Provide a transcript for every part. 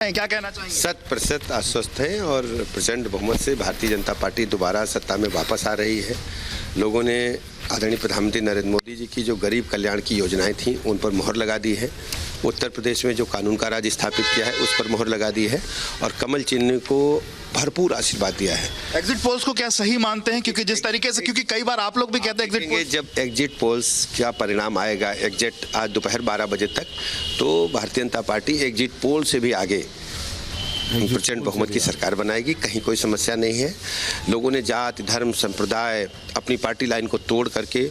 क्या कहना चाहेंगे? 100% आश्वस्त हैं और प्रचंड बहुमत से भारतीय जनता पार्टी दोबारा सत्ता में वापस आ रही है। लोगों ने आदरणीय प्रधानमंत्री नरेंद्र मोदी जी की जो गरीब कल्याण की योजनाएं थीं उन पर मोहर लगा दी है। उत्तर प्रदेश में जो कानून का राज स्थापित किया है उस पर मोहर लगा दी है और कमल चिन्ह को भरपूर आशीर्वाद दिया है। एग्जिट पोल्स को क्या सही मानते हैं? क्योंकि जिस तरीके से, क्योंकि कई बार आप लोग भी कहते हैं एग्जिट पोल्स, जब एग्जिट पोल्स का परिणाम आएगा एग्जिट आज दोपहर 12 बजे तक, तो Bharatiya Janata party exit poll से भी आगे प्रचंड बहुमत की सरकार बनाएगी। कहीं कोई समस्या नहीं है। लोगों ने जाति धर्म संप्रदाय अपनी पार्टी लाइन को तोड़ करके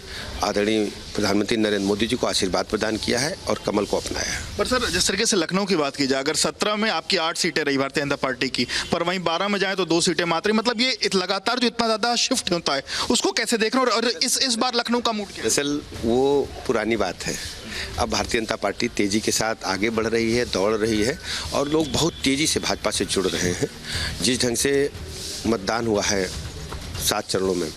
आदरणीय प्रधानमंत्री नरेंद्र मोदी जी को आशीर्वाद प्रदान किया है और कमल को अपनाया है। पर सर, जिस तरीके से लखनऊ की बात की जाए, अगर 17 में आपकी 8 सीटें रही भारतीय जनता पार्टी की, पर वहीं 12 में जाए तो 2 सीटें मात्र, मतलब ये लगातार जो इतना ज्यादा शिफ्ट होता है उसको कैसे देख रहे हो? और इस बार लखनऊ का मूड क्या है? दरअसल वो पुरानी बात है। अब भारतीय जनता पार्टी तेजी के साथ आगे बढ़ रही है, दौड़ रही है और लोग बहुत तेजी से भाजपा से जुड़ रहे हैं। जिस ढंग से मतदान हुआ है 7 चरणों में,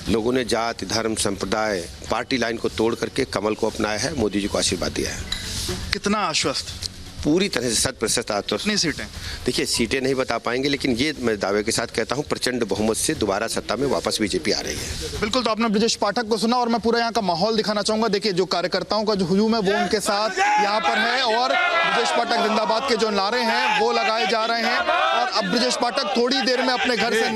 लोगों ने जाति धर्म संप्रदाय पार्टी लाइन को तोड़ करके कमल को अपनाया है, मोदी जी को आशीर्वाद दिया है। कितना आश्वस्त? पूरी तरह से 100% आश्वस्त। कितनी सीटें? देखिए, सीटें नहीं बता पाएंगे, लेकिन ये मैं दावे के साथ कहता हूँ प्रचंड बहुमत से दोबारा सत्ता में वापस बीजेपी आ रही है। बिल्कुल। तो आपने ब्रजेश पाठक को सुना और मैं पूरा यहाँ का माहौल दिखाना चाहूंगा। देखिए, जो कार्यकर्ताओं का जो हुजूम है वो उनके साथ यहाँ पर है और ब्रजेश पाठक जिंदाबाद के जो नारे हैं वो लगाए जा रहे हैं। और अब ब्रजेश पाठक थोड़ी देर में अपने घर से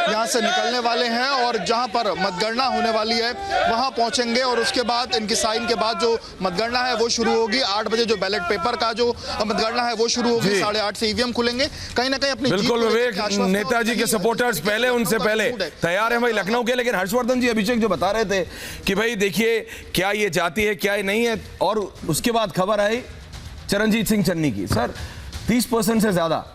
यहाँ से निकलने वाले हैं और जहाँ पर मतगणना होने वाली है वहाँ पहुंचेंगे और उसके बाद इनकी साइन के बाद जो मतगणना है वो शुरू होगी। 8 बजे जो बैलेट पेपर का जो मतगणना है वो शुरू होगी, 8:30 से ईवीएम खुलेंगे। कहीं ना कहीं अपनी बिल्कुल विवेक, नेताजी के सपोर्टर्स पहले उनसे पहले तैयार हैं भाई लखनऊ के। लेकिन हर्षवर्धन जी अभिषेक जो बता रहे थे कि भाई देखिए क्या ये जाति है क्या ये नहीं है, और उसके बाद खबर आई चरणजीत सिंह चन्नी की। सर 30% से ज्यादा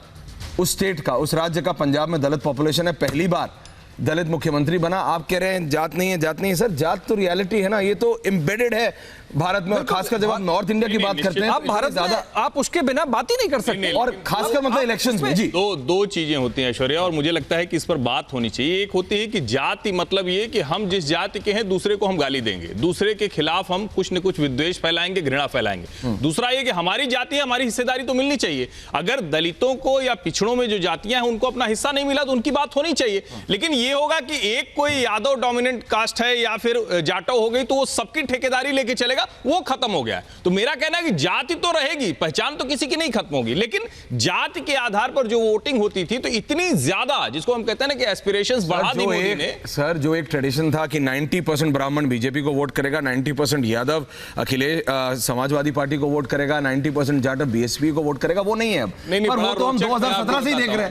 उस स्टेट का, उस राज्य का, पंजाब में दलित पॉपुलेशन है, पहली बार दलित मुख्यमंत्री बना। आप कह रहे हैं जात नहीं है, जात नहीं है। सर जात तो रियलिटी है ना, ये तो एम्बेडेड है भारत में, खासकर जब आप नॉर्थ इंडिया की बात करते हैं। आप भारत ज्यादा आप उसके बिना बात ही नहीं कर सकते। और खासकर मतलब इलेक्शंस में जी दो चीजें होती हैं ऐश्वर्या, और मुझे लगता है कि इस पर बात होनी चाहिए। एक होती है कि जाति, मतलब ये कि हम जिस जाति के हैं दूसरे को हम गाली देंगे, दूसरे के खिलाफ हम कुछ न कुछ विद्वेष फैलाएंगे, घृणा फैलाएंगे। दूसरा ये कि हमारी जाति है, हमारी हिस्सेदारी तो मिलनी चाहिए। अगर दलितों को या पिछड़ों में जो जातियां हैं उनको अपना हिस्सा नहीं मिला तो उनकी बात होनी चाहिए। लेकिन ये होगा कि एक कोई यादव डोमिनेंट कास्ट है या फिर जाटो हो गई तो वो सबकी ठेकेदारी लेके चलेगा, वो खत्म हो गया है। तो मेरा कहना है कि जाति तो रहेगी, पहचान तो किसी की नहीं खत्म होगी, लेकिन जाति के आधार पर जो वोटिंग होती थी तो इतनी ज्यादा, जिसको हम कहते हैं ना कि एस्पिरेशंस बढ़ा दी मोदी ने। सर जो एक ट्रेडिशन था कि 90% ब्राह्मण बीजेपी को वोट करेगा, 90% यादव अखिलेश समाजवादी पार्टी को वोट करेगा, 90% जाटव बीएसपी को वोट करेगा, वो नहीं है अब। नहीं, और वो तो हम 2017 से ही देख रहे हैं।